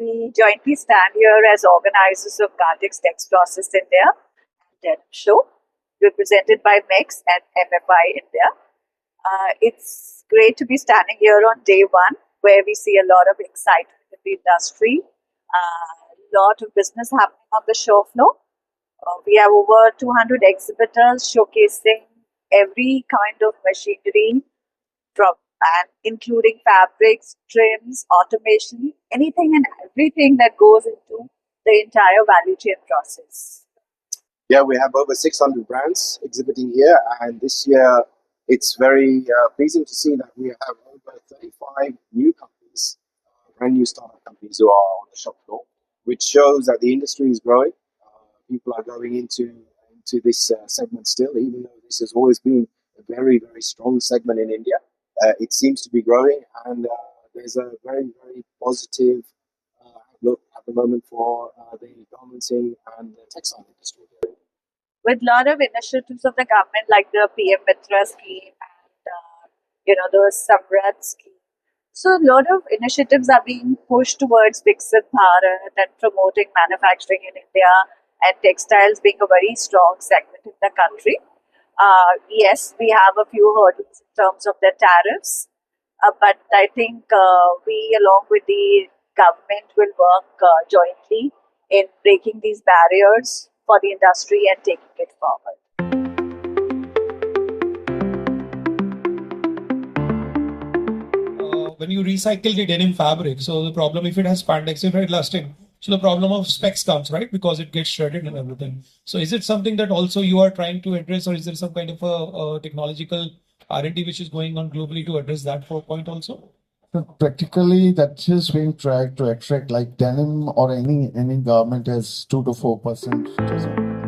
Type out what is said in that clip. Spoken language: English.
We jointly stand here as organizers of Gartex Texprocess India and Denim Show, represented by MEX and MFI India. It's great to be standing here on day one, where we see a lot of excitement in the industry, a lot of business happening on the show floor. We have over 200 exhibitors showcasing every kind of machinery, from and including fabrics, trims, automation, anything and everything that goes into the entire value chain process. Yeah, we have over 600 brands exhibiting here, and this year it's very pleasing to see that we have over 35 new companies, brand new startup companies who are on the shop floor, which shows that the industry is growing. People are going into this segment still, even though this has always been a very, very strong segment in India. It seems to be growing, and there's a very, very positive look at the moment for the garmenting and the textile industry. With a lot of initiatives of the government like the PM Mitra scheme and the Samrat scheme. So a lot of initiatives are being pushed towards Viksit Bharat and promoting manufacturing in India, and textiles being a very strong segment in the country. Yes, we have a few hurdles in terms of the tariffs, but I think we, along with the government, will work jointly in breaking these barriers for the industry and taking it forward. When you recycle the denim fabric, so the problem, if it has spandex, if it's elastic, so the problem of specs comes, right? Because it gets shredded and everything. So is it something that also you are trying to address, or is there some kind of a technological R&D which is going on globally to address that point also? So practically, that is being tried to extract, like denim or any garment has 2 to 4%.